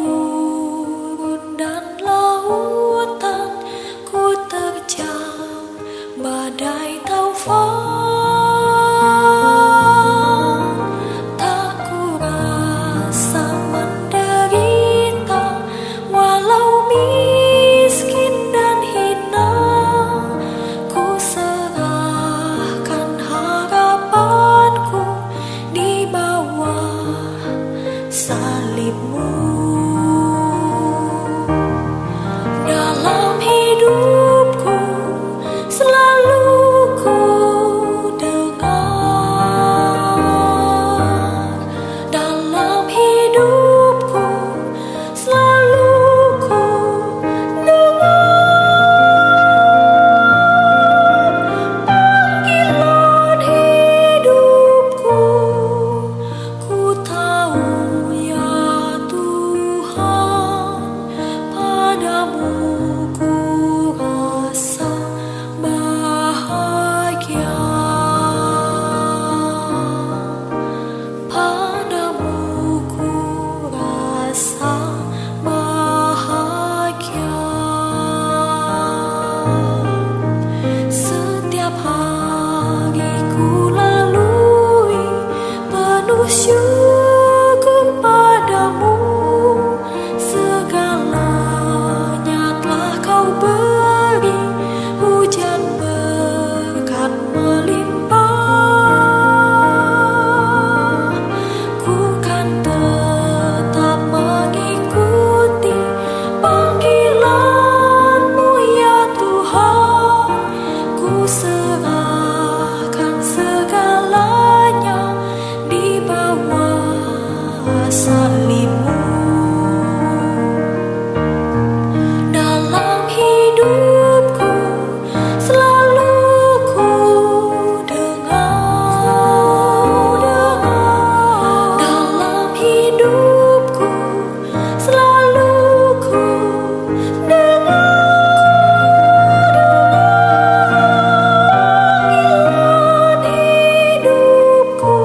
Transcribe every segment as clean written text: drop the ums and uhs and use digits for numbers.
gurun dan lautan, ku terjang badai taufan. Tak ku rasa menderita, walau miskin dan hina. Ku serahkan harapanku di bawah salibmu. Dalam hidupku selalu ku dengar, dalam hidupku selalu ku dengar panggilan hidupku. Ku tahu ya Tuhan, padamu ku rasa bahagia. Padamu ku rasa bahagia. Setiap hari ku lalui penuh syukur padamu. Segalanya telah kau beri, hujan berkat melimpah. Ku kan tetap mengikuti panggilan-Mu ya Tuhan. Ku serahkan segalanya di bawah salib-Mu. Dalam hidupku selalu ku dengar, dalam hidupku selalu ku dengar panggilan hidupku.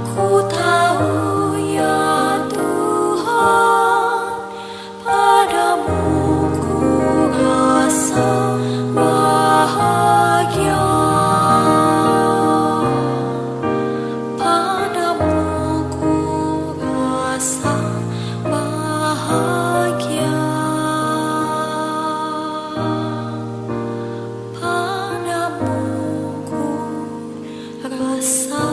Ku tahu ya Tuhan, padamu ku rasa bahagia. Padamu ku rasa bahagia. Padamu ku rasa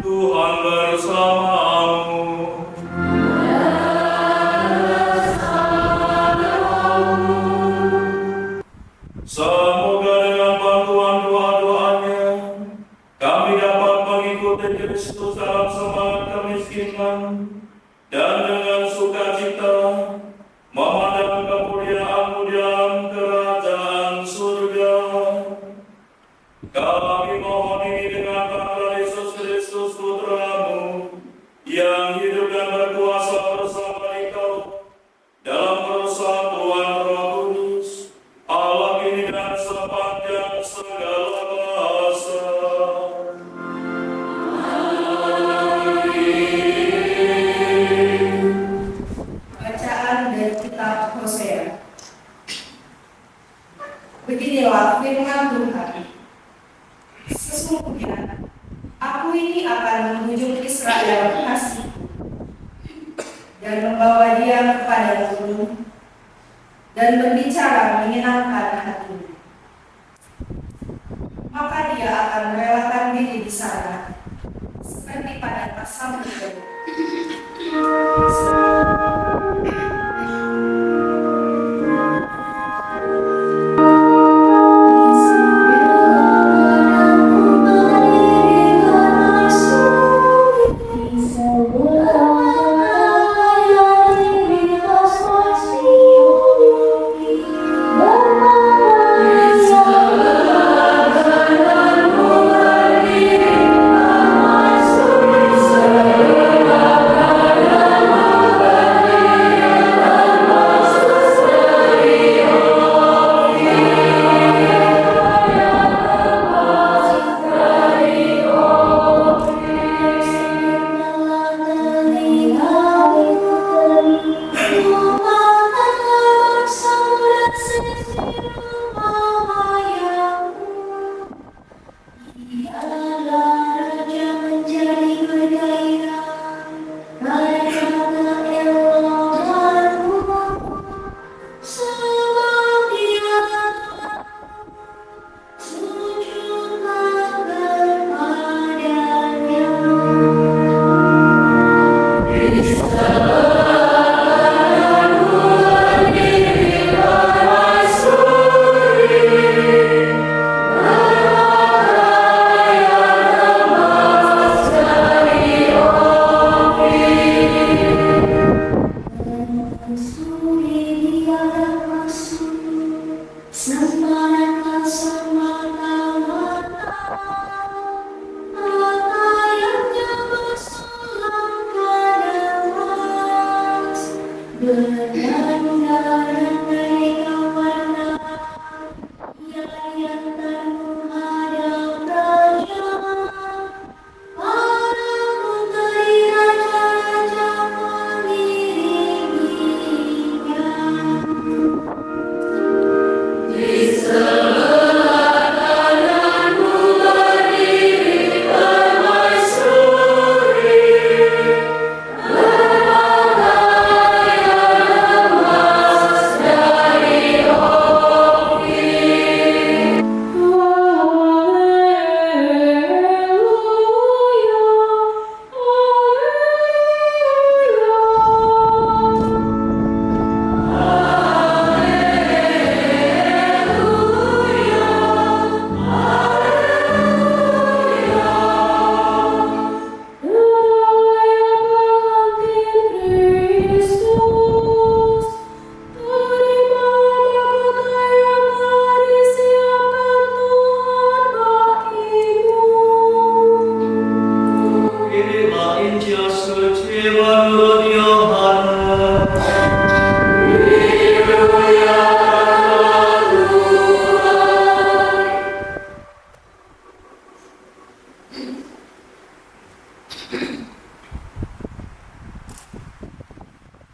Tuhan bersamamu. Semoga dengan bantuan doa-doanya kami dapat mengikuti Kristus dalam semangat kemiskinan dan dengan sukacita memandang kemuliaan-Mu dalam kerajaan surga. Kami mohon ini dengan berkat Yesus Kristus Putra-Mu yang hidup dan berkuasa bersama Engkau dalam persatuan Beginilah firman Tuhan. Sesungguhnya, aku ini akan membujuk Israel kekasihku dan membawa dia kepada gunung dan berbicara menyenangkan hatinya. Maka dia akan merelakan diri di sana, seperti pada masa muda.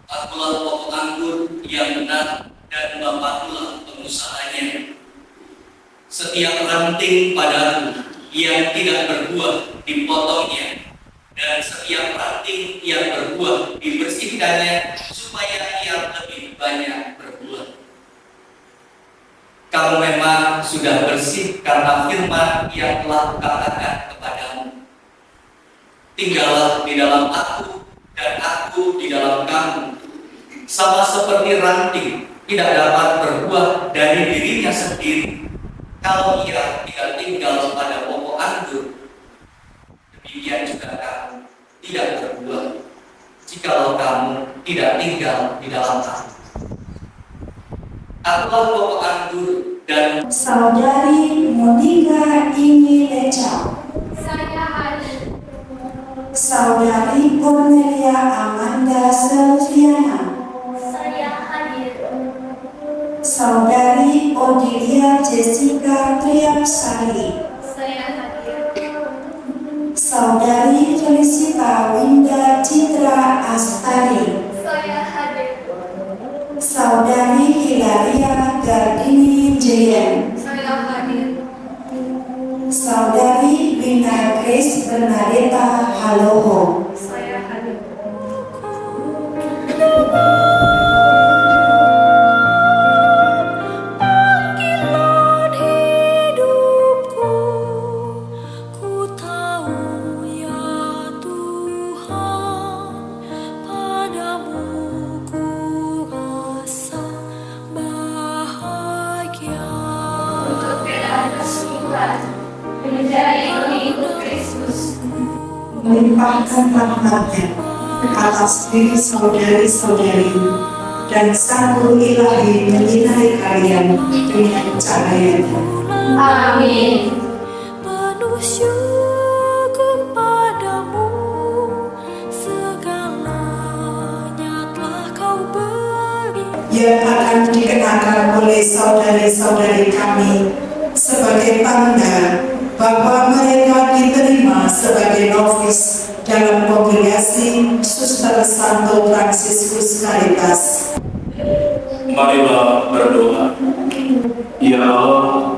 Akulah pokok anggur yang benar dan Bapakkulah pengusahanya. Setiap ranting padaku yang tidak berbuah dipotongnya, dan setiap ranting yang berbuah dibersihkannya supaya ia lebih banyak berbuah. Kamu memang sudah bersih karena firman yang telah kukatakan kepadamu. Tinggallah di dalam aku dan aku di dalam kamu. Sama seperti ranting tidak dapat berbuah dari dirinya sendiri kalau ia tidak tinggal pada pokok anggur, demikian juga kamu tidak berbuah jikalau kamu tidak tinggal di dalam aku. Akulah pokok anggur dan Saudari Monika Imi Lecau, Saya hadir. Saudari Cornelia Amanda Selviana, Saya hadir. Saudari Odilia Jessica Triapsari, Saya hadir. Saudari Felicita Winda Citra Astari, Saya hadir. Saudari Hilaria Gardini J. Julian, Saya hadir. Saudari Wina Grace Bernadetta Haloho, Saya hadir. Panggilan hidupku, ku tahu ya Tuhan, padamu ku rasa bahagia. Untuk keadaan kesulitan menjadi pengikut Kristus. melimpahkan rahmatnya atas diri saudari-saudari dan Sang Guru Ilahi menyinari kalian dengan cahayanya. Amin. Penuh syukur padamu, segalanya telah kau beri. Yang akan dikenakan oleh saudari-saudari kami sebagai tanda bahwa mereka diterima sebagai novis dalam kongregasi Suster Santo Fransiskus Caritas. Marilah berdoa. Ya Allah,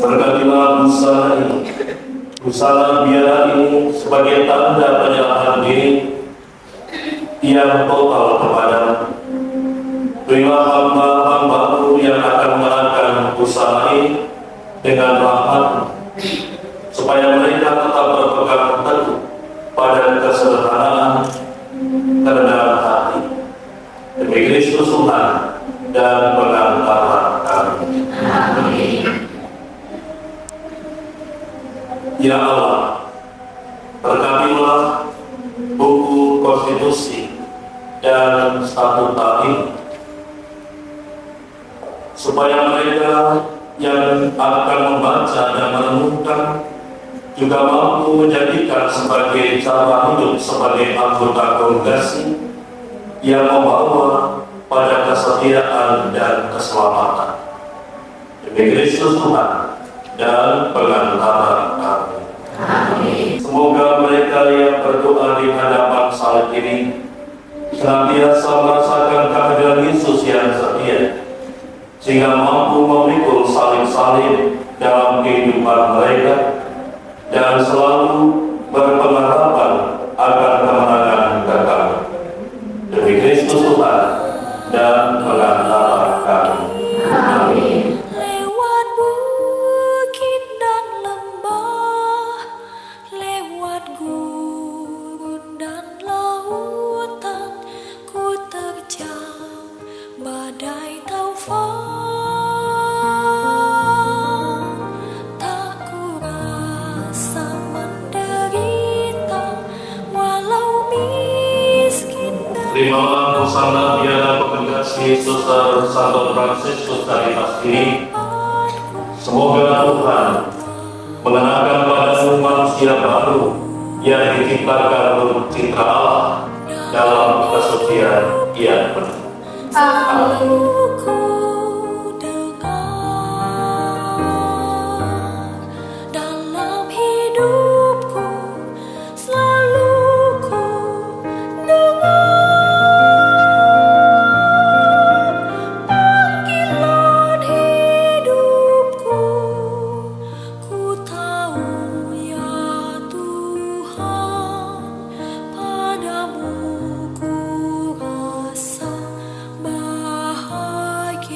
berkatilah busana ini, busana biara ini sebagai tanda penyerahan diri yang total kepadamu. Berilah hamba-hambamu yang akan menerangkan busana ini dengan rahmat, supaya mereka tetap berpegang teguh pada kesederhanaan, kerendahan hati, demi Kristus Tuhan dan pengantara kami. Amin. Ya Allah, berkatilah buku konstitusi dan statuta ini, supaya mereka yang akan membaca dan merenungkan juga mampu menjadikan sebagai cara hidup sebagai anggota kongregasi yang membawa pada kesetiaan dan keselamatan. Demi Kristus Tuhan dan pengantara kami. Amin. Semoga mereka yang berdoa di hadapan salib ini senantiasa merasakan kehadiran Yesus yang setia, sehingga mampu memikul salib-salib dalam kehidupan mereka dan selalu berpengharapan akan kemenangan kekal. Demi Kristus Tuhan dan pengantara kami. Amin. Lewat bukit dan lembah, lewat gurun dan lautan, ku terjang badai taufan. Tak ku rasa menderita, walau miskin dan Terimalah busana biara kongregasi Suster Santo Fransiskus Caritas ini. Semoga Tuhan mengenakan padamu manusia baru yang diciptakan menurut citra Allah dalam kesucian yang penuh. Amin. ku dengar dalam hidupku, selalu ku dengar panggilan hidupku, ku tahu ya Tuhan, padamu ku rasa bahagia.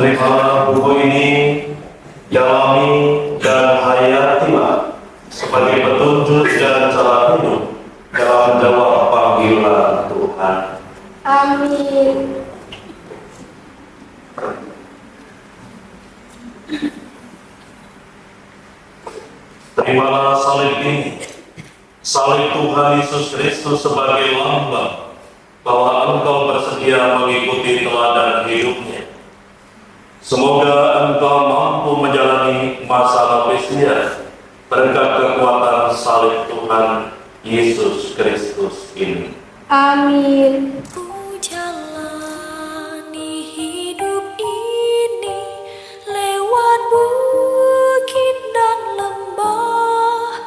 Terimalah buku ini, jalani dan hayatilah sebagai petunjuk dan cara hidup dalam jawab panggilan Tuhan. Amin. Terimalah salib ini, salib Tuhan Yesus Kristus sebagai lambang bahwa Engkau bersedia mengikuti teladan hidupnya. Semoga Engkau mampu menjalani masa baptisnya berkat kekuatan salib Tuhan Yesus Kristus ini. Amin. Ku jalani hidup ini lewat bukit dan lembah,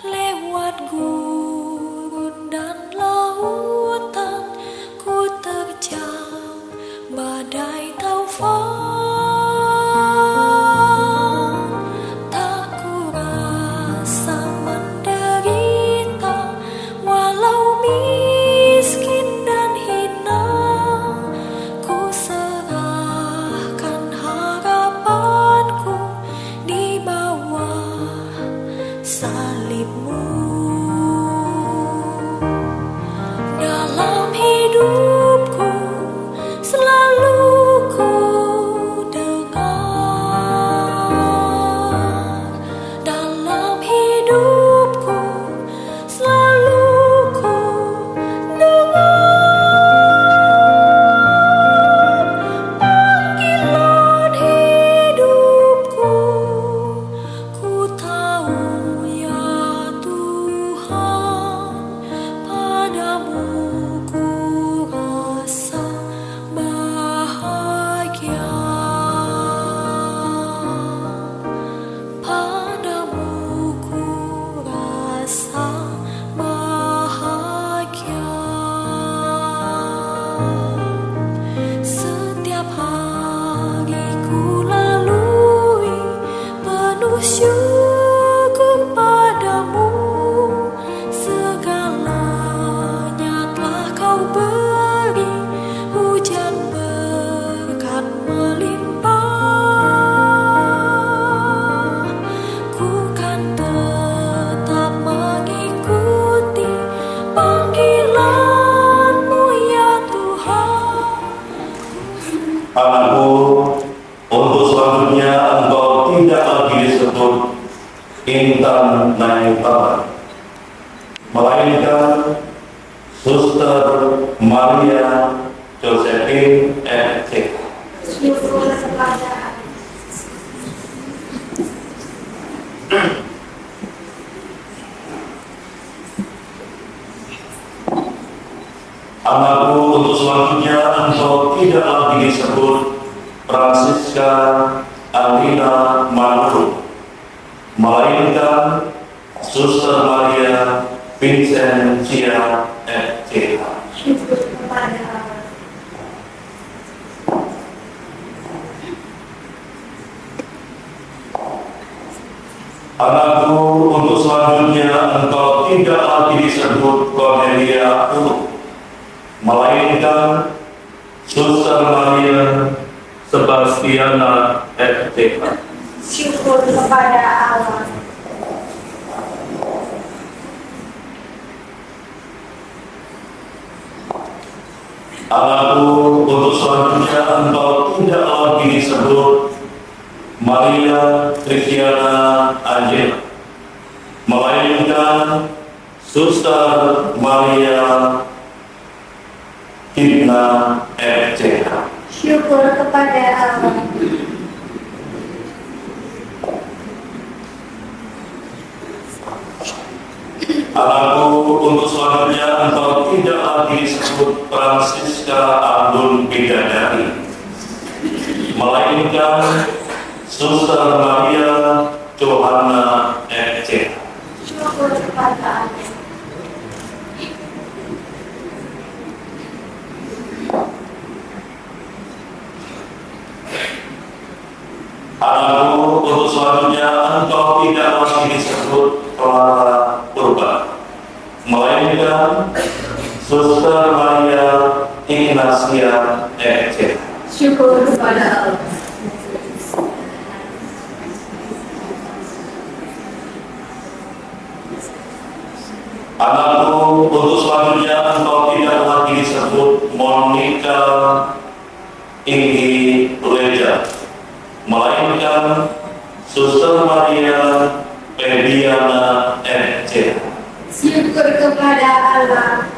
lewat gurun dan lautan, ku terjang badai taufan. Tak ku rasa menderita walau miskin dan hina, ku serahkan harapanku di bawah salibmu. Dalam hidupku selalu ku dengar, dalam hidupku selalu ku panggilan hidupku. Ku tahu ya Tuhan, padamu ku rasa bahagia, padamu ku rasa bahagia. Setiap hari ku lalui penuh syukur padamu, segalanya telah kau beri, hujan berkat melimpah. Ku kan tetap mengikuti panggilan-Mu ya Tuhan. Anakku, untuk selanjutnya engkau tidak lagi disebut Intan Nayutama, melainkan Suster Maria Josephine F.C. Syukur kepada Anakku, untuk selanjutnya engkau tidak lagi disebut Francisca Alina Manuru, melainkan Suster Maria Vincentia F.C. syukur kepada Allah. Anakku, untuk selanjutnya engkau tidak lagi disebut Cornelia Ulu, melainkan Suster Maria Sebastiana F.C. Syukur kepada Allah. Anakku, untuk selanjutnya engkau tidak lagi disebut Maria Tristiana Angela, melainkan Suster Maria Hidna F.C. Syukur kepada Allah. Anakku, untuk selanjutnya engkau tidak lagi disebut Francisca Abdul Bidadari, melainkan Suster Maria Johanna F.C. Syukur kepada Allah. Anakku, untuk selanjutnya engkau tidak lagi disebut Clara Purba, melainkan Suster Maria Ignacia F.C. Syukur kepada Allah. melainkan Suster Maria Febiana MC. Syukur kepada Allah.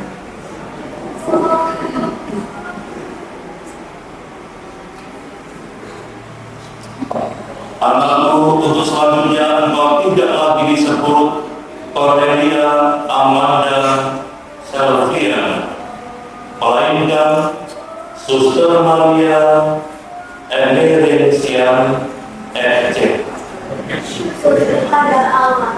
Anakku, untuk selanjutnya engkau tidak lagi disebut Cornelia Amanda Selviana, melainkan Suster Maria Emerensian FC. Syukur kepada Allah.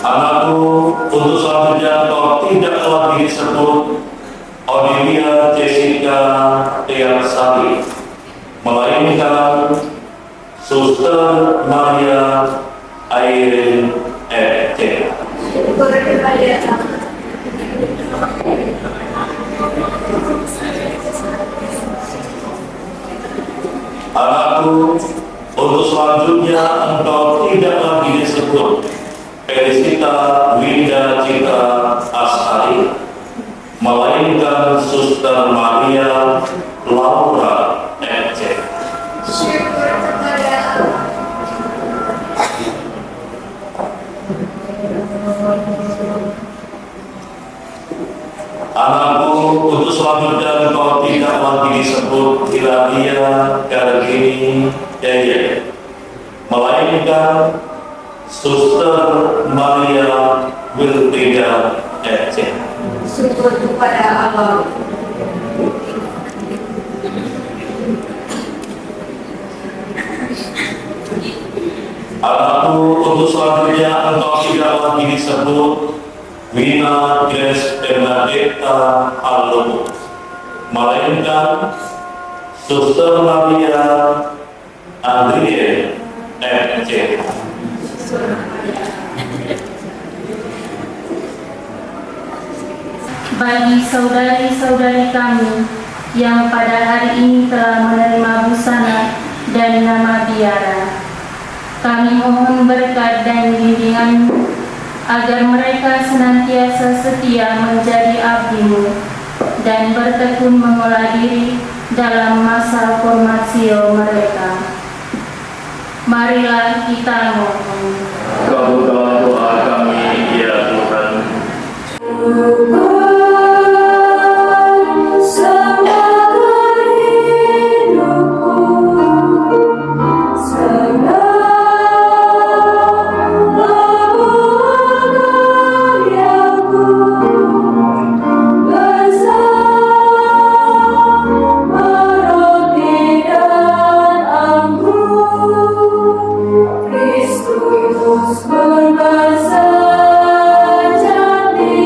Anakku, untuk selanjutnya engkau tidak lagi disebut Odilia Jessica Tiarsari, melainkan Suster Maria Airin FC. Syukur kepada Allah. Anakku, untuk selanjutnya engkau tidak lagi disebut Felicita Winda Citra Ashari, melainkan Suster Maria Laura MC. Syukur kepada Allah. Anakku, untuk selanjutnya engkau tidak lagi disebut Hilaria Gargini Yeye, melainkan Suster Maria Wilfrida FC. Syukur kepada Allah. Anakku, untuk selanjutnya engkau tidak lagi disebut Wina Grace Bernadetta Allobo, melainkan Suster Maria Andrie MC. Bagi saudari-saudari kami yang pada hari ini telah menerima busana dan nama biara, kami mohon berkat dan bimbingan agar mereka senantiasa setia menjadi abdi-Mu dan bertekun mengolah diri dalam masa formasio mereka. Marilah kita mohon. Kabulkanlah doa kami, ya Tuhan. Kristus berbangsa jati.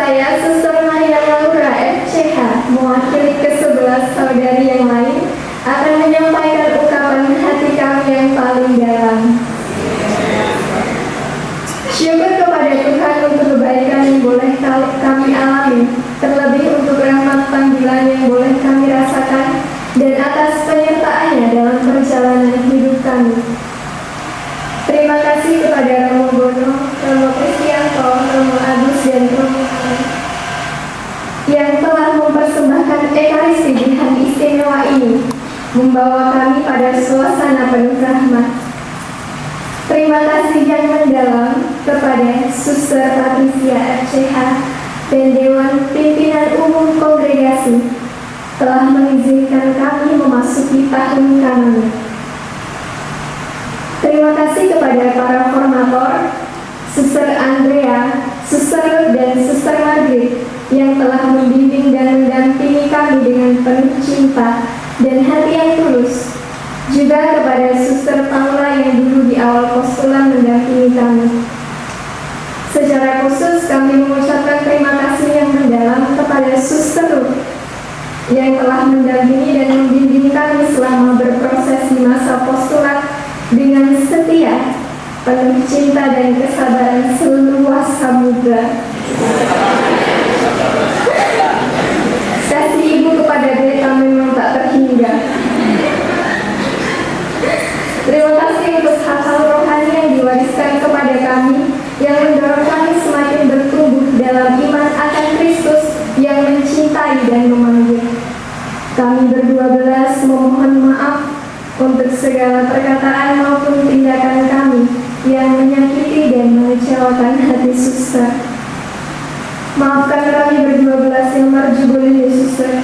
Saya, Suster Maria Laura FCH, mewakili ke-11 saudari yang lain, akan menyampaikan ungkapan hati kami yang paling dalam. Syukur kepada Tuhan untuk kebaikan yang boleh kami alami, terlebih untuk rahmat panggilan yang boleh kami rasakan, dan atas penyertaannya dalam perjalanan hidup kami. Terima kasih kepada Romo Bono, Romo Kristianto, Romo Agus, dan Romo Ani yang telah mempersembahkan Ekaristi di hari istimewa ini, membawa kami pada suasana penuh rahmat. Terima kasih yang mendalam kepada Suster Patricia FCH dan Dewan Pimpinan Umum Kongregasi telah mengizinkan kami memasuki tahun kami. Terima kasih kepada para formator, Suster Andrea, Suster dan Suster Margaret yang telah membimbing dan mendampingi kami dengan penuh cinta dan hati yang tulus. Juga kepada Suster Paula yang dulu di awal postulan mendampingi kami. Secara khusus kami mengucapkan terima kasih yang mendalam kepada Suster Ruth yang telah mendampingi dan membimbing kami selama berproses di masa postulat dengan setia, penuh cinta dan kesabaran seluas samudra. Kasih Ibu kepada Greta memang tak terhingga. Terima kasih untuk hal-hal rohani yang diwariskan kepada kami, yang mendorong kami semakin bertumbuh dalam iman akan Kristus yang mencintai dan memanggil. Kami berdua-belas memohon maaf untuk segala perkataan maupun tindakan kami yang menyakiti dan mengecewakan hati Suster. Maafkan kami berdua-belas yang marjubulin ya Suster.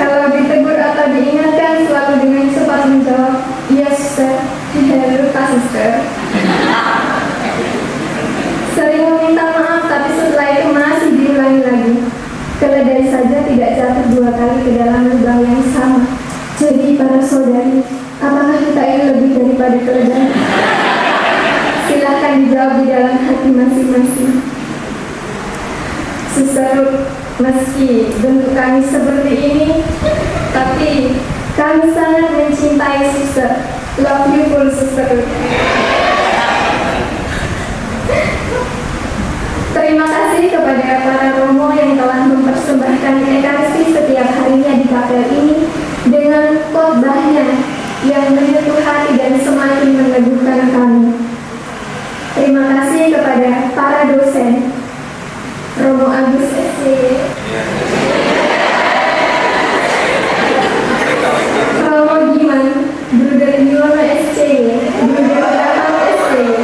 Kalau ditegur atau diingatkan selalu dengan cepat menjawab, iya Suster, lupa Suster. Sering meminta maaf tapi setelah itu masih diulangi lagi. Keledai saja tidak jatuh 2 kali ke dalam lubang yang sama. Jadi para saudari, apakah kita ini lebih daripada keledai? Silahkan dijawab di dalam hati masing-masing. Suster Ruth, meski bentuk kami seperti ini, tapi kami sangat mencintai Suster. Love you full Suster Ruth. Terima kasih kepada para romo yang telah mempersembahkan Ekaristi setiap harinya di kapel ini dengan khotbahnya yang menyentuh hati dan semakin meneguhkan kami. Terima kasih kepada para dosen, Romo Agus SCY, Romo Giman, Bruder Yono SCY, Bruder Gamal SCY,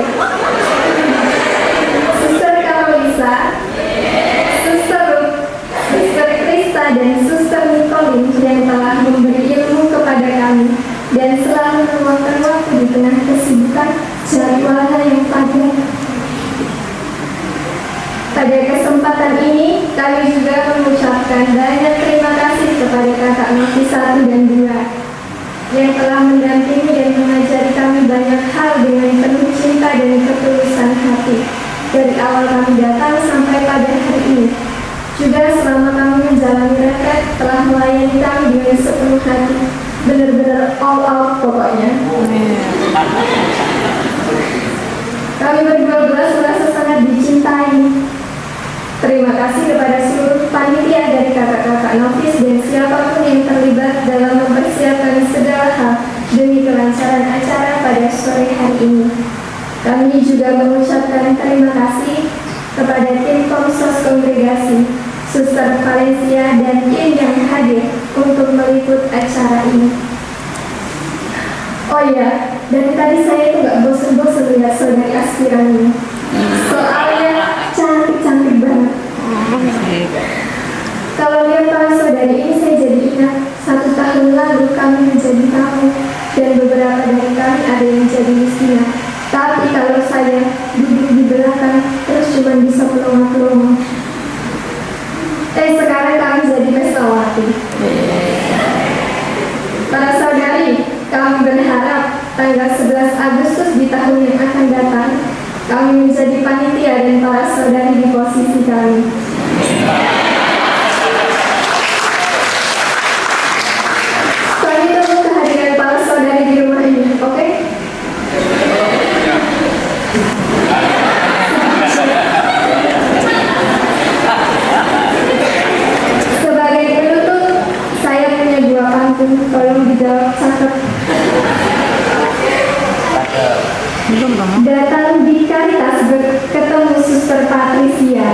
Suster Karolisa, Suster Ruth, Suster Krista dan Suster Nicolin yang telah memberi ilmu kepada kami dan selalu meluangkan waktu di tengah kesibukan jadwalnya yang padat. Pada kesempatan ini, kami juga mengucapkan banyak terima kasih kepada kakak Novi 1 dan 2 yang telah mendampingi dan mengajari kami banyak hal dengan penuh cinta dan ketulusan hati dari awal kami datang sampai pada hari ini. Juga selama kami menjalani retret telah melayani kami dengan sepenuh hati, benar-benar all out pokoknya. Kami berdua-belas merasa sangat dicintai. Terima kasih kepada seluruh panitia dari kakak-kakak novis dan siapapun yang terlibat dalam mempersiapkan segala hal demi kelancaran acara pada sore hari ini. Kami juga mengucapkan terima kasih kepada tim Komsos Kongregasi, Suster Valencia dan tim yang hadir untuk meliput acara ini. Oh iya, dari tadi saya itu nggak bosan-bosan lihat saudari aspiran ini. Soalnya cantik-cantik banget. Kalau lihat para saudari ini saya jadi ingat 1 tahun lalu kami menjadi tamu dan beberapa dari kami ada yang jadi Justina. Tapi kalau saya duduk di belakang terus cuma bisa melongo-melongo. Sekarang kami jadi Mesawati. Para saudari, kami berharap tanggal 11 Agustus di tahun yang akan datang Kami menjadi panitia dan para saudari di posisi kami. Kami tunggu kehadiran para saudari di rumah ini, oke? Sebagai penutup, saya punya dua pantun, tolong dijawab catat. Datang di Caritas ketemu Suster Patricia.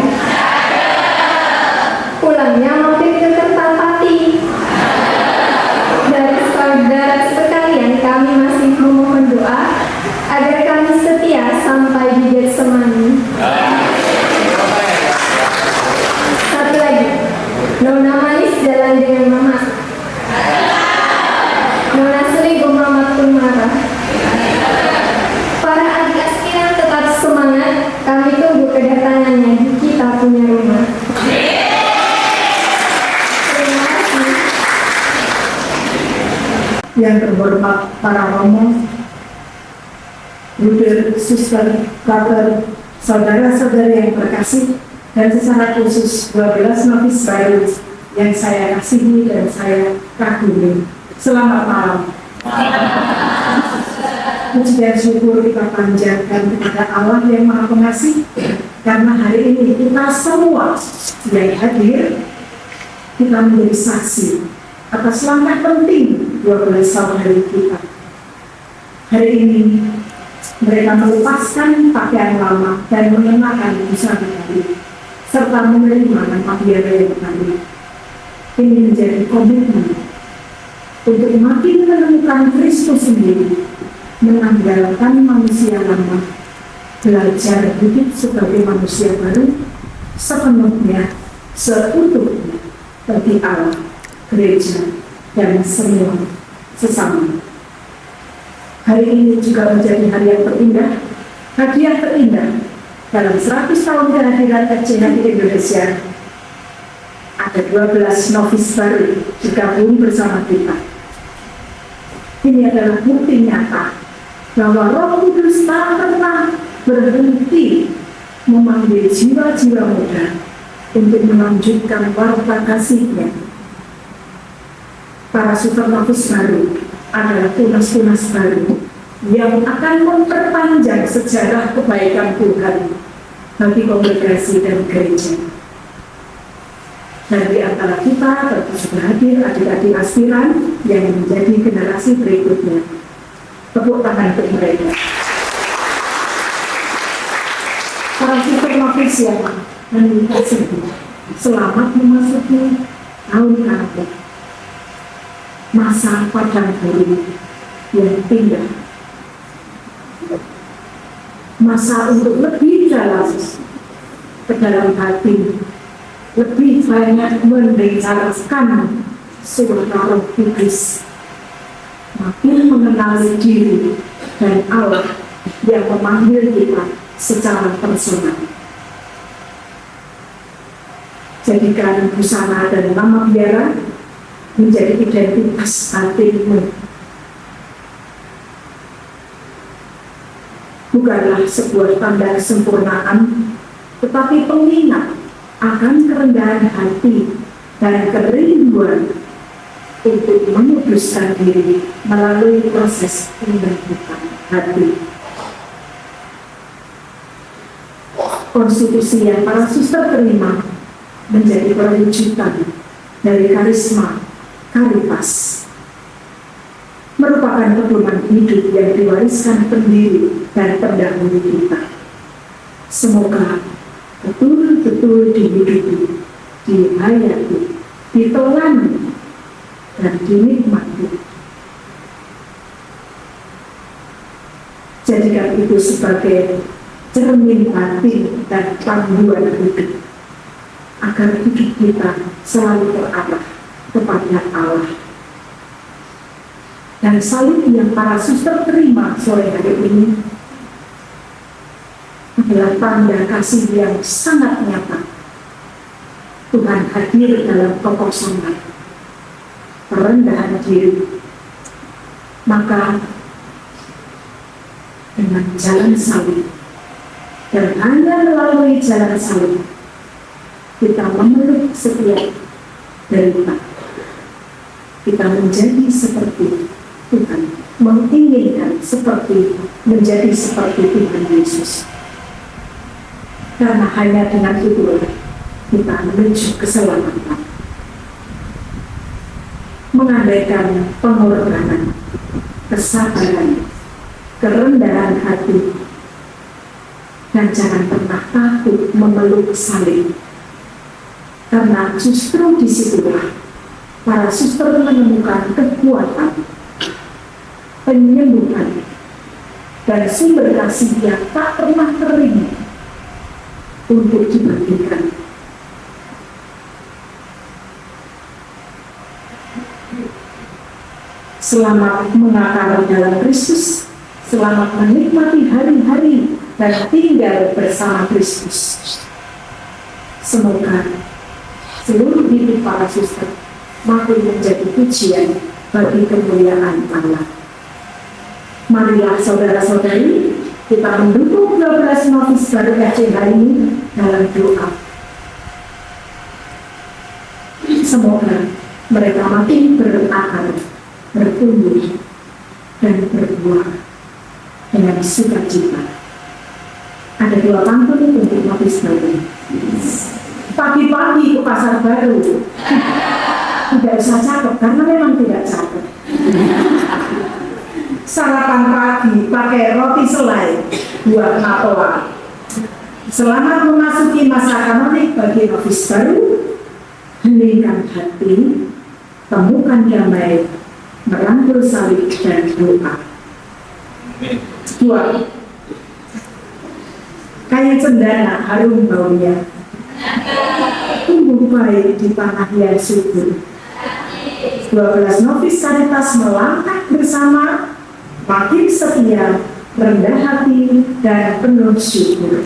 Pulangnya mampir ke Kertapati. Dari saudara sekalian, kami masih memohon doa agar kami setia sampai di Getsemani. Satu lagi, Nona manis jalan dengan mama. Nona selingkuh, mama pun marah. Para adik aspiran tetap semangat, kami tunggu kedatangannya di Kita Punya Rumah. Terima kasih. Yang terhormat para romo, bruder, suster, brother, saudara-saudari yang terkasih, dan secara khusus 12 novis baru yang saya kasihi dan saya kagumi. Selamat malam. Puji dan syukur kita panjatkan kepada Allah yang Maha Pengasih, karena hari ini kita semua yang hadir, kita menjadi saksi atas langkah penting 12 saudari kita. Hari ini mereka melepaskan pakaian lama dan mengenakan busana baru, serta menerima nama biara yang baru. Ini menjadi komitmen untuk makin menemukan Kristus sendiri, menanggalkan manusia lama, belajar hidup sebagai manusia baru, sepenuhnya, seutuhnya bagi Allah, gereja, dan semua sesama. Hari ini juga menjadi hari yang terindah, hadiah terindah dalam 100 tahun kehadiran FCH di Indonesia. Ada 12 novis baru bergabung bersama kita. Ini adalah bukti nyata bahwa Roh Kudus tak pernah berhenti memanggil jiwa-jiwa muda untuk melanjutkan warta kasih-Nya. Para supernovis baru adalah tunas-tunas baru yang akan memperpanjang sejarah kebaikan Tuhan bagi kongregasi dan gereja. Dan di antara kita tentu sudah hadir adik-adik aspiran yang menjadi generasi berikutnya. Tepuk tangan untuk mereka. Para supernovis yang menikah selamat memasuki tahun ke-6, masa padang gurun yang pindah, masa untuk lebih dalam ke dalam hati, lebih banyak mendengarkan suara Roh Kudus, makin mengenali diri dan Allah yang memanggil kita secara personal. Jadikan busana dan nama biara menjadi identitas hatimu. Bukanlah sebuah tanda kesempurnaan, tetapi pengingat akan kerendahan hati dan kerinduan untuk menguduskan diri melalui proses pembentukan hati. Konstitusi yang para suster terima menjadi perwujudan dari karisma Caritas, merupakan pedoman hidup yang diwariskan pendiri dan pendahulu kita. Semoga betul-betul dihidupi, dihayati, ditelani, dan dinikmati. Jadikan itu sebagai cermin hati dan panduan hidup, agar hidup kita selalu terarah kepada Allah. Dan salib yang para suster terima sore hari ini adalah tanda kasih yang sangat nyata. Tuhan hadir dalam kekosongan, perendahan diri. Maka dengan jalan salib Dan hanya melalui jalan salib kita memeluk setiap derita. Kita menjadi seperti Tuhan, menginginkan menjadi seperti Tuhan Yesus. Karena hanya dengan itu kita menuju keselamatan. Mengandaikan pengorbanan, kesabaran, kerendahan hati, dan jangan pernah takut memeluk salib. Karena justru disitulah para suster menemukan kekuatan, penyembuhan, dan sumber kasih yang tak pernah kering untuk dibagikan. Selamat mengakar dalam Kristus, selamat menikmati hari-hari dan tinggal bersama Kristus. Semoga seluruh hidup para suster makin menjadi pujian bagi kemuliaan Allah. Marilah saudara-saudari, kita mendukung 12 novis baru FC hari ini dalam doa. Semoga mereka makin berakar, bertumbuh, dan berbuah dengan sukacita. Ada 2 pantun untuk novis baru. Pagi-pagi ke pasar baru. Tidak usah cakep, karena memang tidak cakep. Sarapan pagi pakai roti selai buat matoa. Selamat memasuki masa kanonik bagi novis baru. Heningkan hati, temukan damai, merangkul salib dan doa. 2. Kayu cendana harum baunya, tumbuh baik di tanah yang subur. 12 novis Caritas melangkah bersama, makin setia, rendah hati, dan penuh syukur.